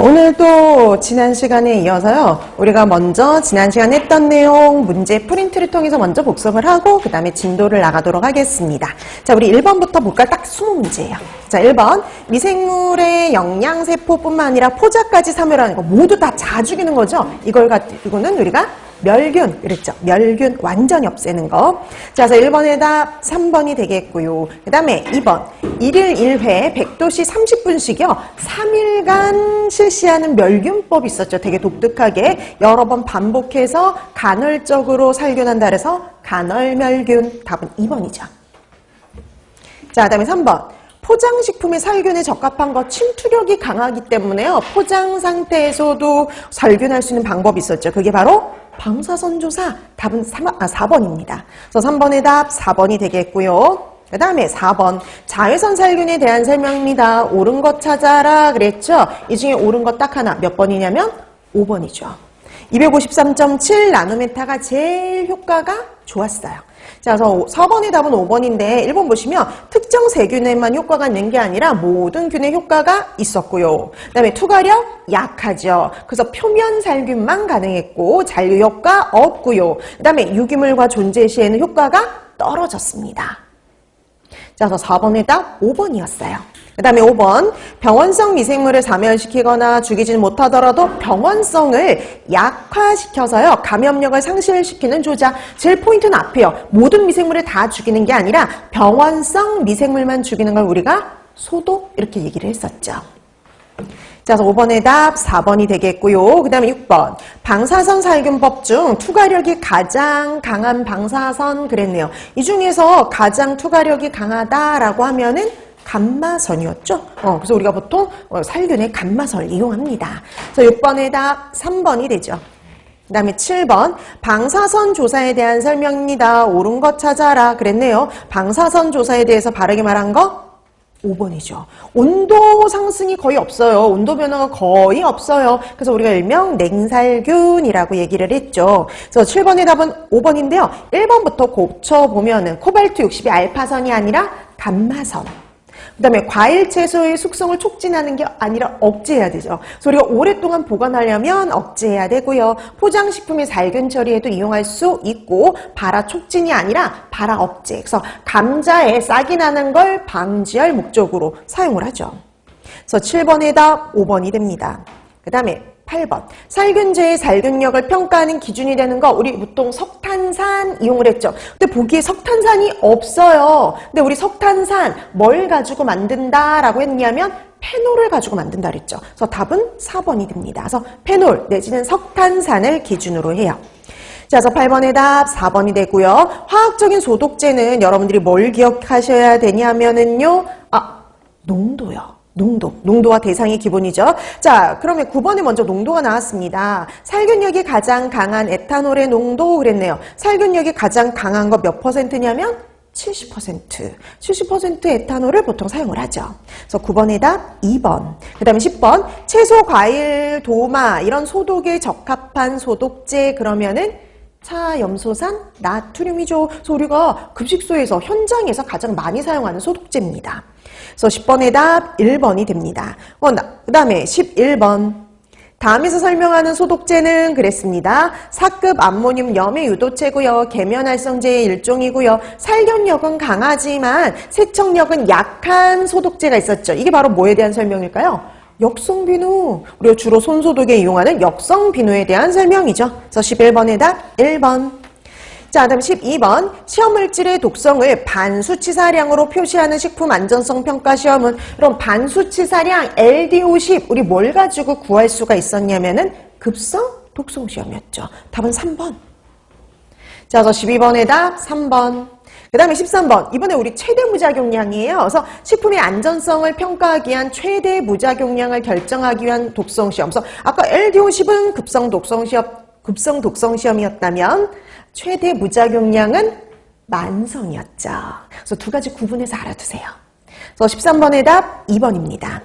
오늘도 지난 시간에 이어서요. 우리가 먼저 지난 시간에 했던 내용 문제 프린트를 통해서 먼저 복습을 하고 그 다음에 진도를 나가도록 하겠습니다. 자, 우리 1번부터 볼까요? 딱 20문제예요. 자, 1번. 미생물의 영양세포뿐만 아니라 포자까지 사멸하는 거 모두 다 자 죽이는 거죠. 이걸 가지고는 우리가 멸균, 그랬죠. 멸균 완전히 없애는 거. 자, 그래서 1번의 답 3번이 되겠고요. 그 다음에 2번. 1일 1회 100도씨 30분씩이요. 3일간 실시하는 멸균법이 있었죠. 되게 독특하게 여러 번 반복해서 간헐적으로 살균한다 그래서 간헐멸균. 답은 2번이죠. 자, 그 다음에 3번. 포장식품의 살균에 적합한 것 침투력이 강하기 때문에요. 포장 상태에서도 살균할 수 있는 방법이 있었죠. 그게 바로 방사선 조사. 답은 4번입니다. 그래서 3번의 답 4번이 되겠고요. 그 다음에 4번. 자외선 살균에 대한 설명입니다. 옳은 것 찾아라 그랬죠. 이 중에 옳은 것 딱 하나. 몇 번이냐면 5번이죠. 253.7 나노메타가 제일 효과가 좋았어요. 자, 그래서 4번의 답은 5번인데 1번 보시면 특정 세균에만 효과가 있는 게 아니라 모든 균에 효과가 있었고요. 그 다음에 투과력 약하죠. 그래서 표면 살균만 가능했고 잔류 효과 없고요. 그 다음에 유기물과 존재 시에는 효과가 떨어졌습니다. 자, 그래서 4번의 답 5번이었어요. 그 다음에 5번. 병원성 미생물을 사멸시키거나 죽이지는 못하더라도 병원성을 약화시켜서요. 감염력을 상실시키는 조작. 제일 포인트는 앞에요. 모든 미생물을 다 죽이는 게 아니라 병원성 미생물만 죽이는 걸 우리가 소독 이렇게 얘기를 했었죠. 자, 그래서 5번의 답 4번이 되겠고요. 그 다음에 6번. 방사선 살균법 중 투과력이 가장 강한 방사선 그랬네요. 이 중에서 가장 투과력이 강하다라고 하면은 감마선이었죠. 그래서 우리가 보통 살균에 감마선을 이용합니다. 그래서 6번의 답 3번이 되죠. 그 다음에 7번. 방사선 조사에 대한 설명입니다. 옳은 것 찾아라 그랬네요. 방사선 조사에 대해서 바르게 말한 거 5번이죠. 온도 상승이 거의 없어요. 온도 변화가 거의 없어요. 그래서 우리가 일명 냉살균이라고 얘기를 했죠. 그래서 7번의 답은 5번인데요. 1번부터 고쳐보면은 코발트 60이 알파선이 아니라 감마선. 그 다음에 과일, 채소의 숙성을 촉진하는 게 아니라 억제해야 되죠. 그래서 우리가 오랫동안 보관하려면 억제해야 되고요. 포장식품의 살균 처리에도 이용할 수 있고 발화 촉진이 아니라 발화 억제. 그래서 감자에 싹이 나는 걸 방지할 목적으로 사용을 하죠. 그래서 7번의 답 5번이 됩니다. 그 다음에 8번. 살균제의 살균력을 평가하는 기준이 되는 거 우리 보통 석탄산 이용을 했죠. 근데 보기에 석탄산이 없어요. 근데 우리 석탄산 뭘 가지고 만든다라고 했냐면 페놀을 가지고 만든다 그랬죠. 그래서 답은 4번이 됩니다. 그래서 페놀 내지는 석탄산을 기준으로 해요. 자, 그래서 8번의 답 4번이 되고요. 화학적인 소독제는 여러분들이 뭘 기억하셔야 되냐면은요. 농도요. 농도와 대상이 기본이죠. 자, 그러면 9번에 먼저 농도가 나왔습니다. 살균력이 가장 강한 에탄올의 농도 그랬네요. 살균력이 가장 강한 거 몇 퍼센트냐면 70%. 70% 에탄올을 보통 사용을 하죠. 그래서 9번의 답 2번. 그 다음에 10번. 채소, 과일, 도마 이런 소독에 적합한 소독제 그러면은 차염소산 나트륨이죠. 그래서 우리가 급식소에서 현장에서 가장 많이 사용하는 소독제입니다. 그래서 10번의 답 1번이 됩니다. 그 다음에 11번. 다음에서 설명하는 소독제는 그랬습니다. 사급 암모늄 염의 유도체고요. 계면활성제의 일종이고요. 살균력은 강하지만 세척력은 약한 소독제가 있었죠. 이게 바로 뭐에 대한 설명일까요? 역성비누. 우리가 주로 손소독에 이용하는 역성비누에 대한 설명이죠. 그래서 11번의 답 1번. 자, 그다음 12번. 시험물질의 독성을 반수치사량으로 표시하는 식품안전성평가시험은 그럼 반수치사량 LD50 우리 뭘 가지고 구할 수가 있었냐면은 급성 독성시험이었죠. 답은 3번. 자, 그래서 12번의 답 3번. 그 다음에 13번. 이번에 우리 최대 무작용량이에요. 그래서 식품의 안전성을 평가하기 위한 최대 무작용량을 결정하기 위한 독성시험. 그래서 아까 LD50은 급성 독성시험이었다면 최대 무작용량은 만성이었죠. 그래서 두 가지 구분해서 알아두세요. 그래서 13번의 답 2번입니다.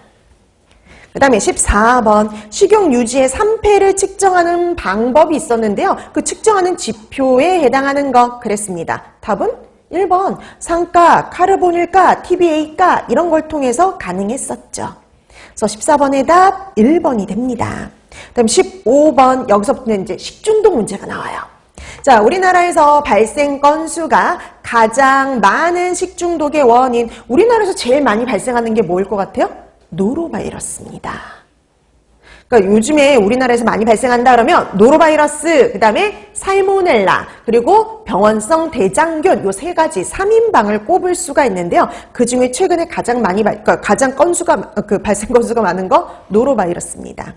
그 다음에 14번. 식용 유지의 3패를 측정하는 방법이 있었는데요. 그 측정하는 지표에 해당하는 것 그랬습니다. 답은 1번. 상가, 카르보닐가, TBA가 이런 걸 통해서 가능했었죠. 그래서 14번의 답 1번이 됩니다. 그다음 15번 여기서부터는 이제 식중독 문제가 나와요. 자, 우리나라에서 발생 건수가 가장 많은 식중독의 원인, 우리나라에서 제일 많이 발생하는 게 뭐일 것 같아요? 노로바이러스입니다. 그러니까 요즘에 우리나라에서 많이 발생한다 그러면 노로바이러스, 그 다음에 살모넬라, 그리고 병원성 대장균 요 세 가지 3인방을 꼽을 수가 있는데요. 그 중에 최근에 가장 많이 그러니까 가장 발생 건수가 많은 거 노로바이러스입니다.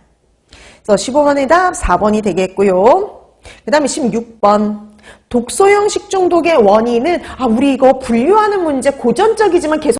그래서 15번의 답 4번이 되겠고요. 그 다음에 16번. 독소형 식중독의 원인은 우리 이거 분류하는 문제 고전적이지만 계속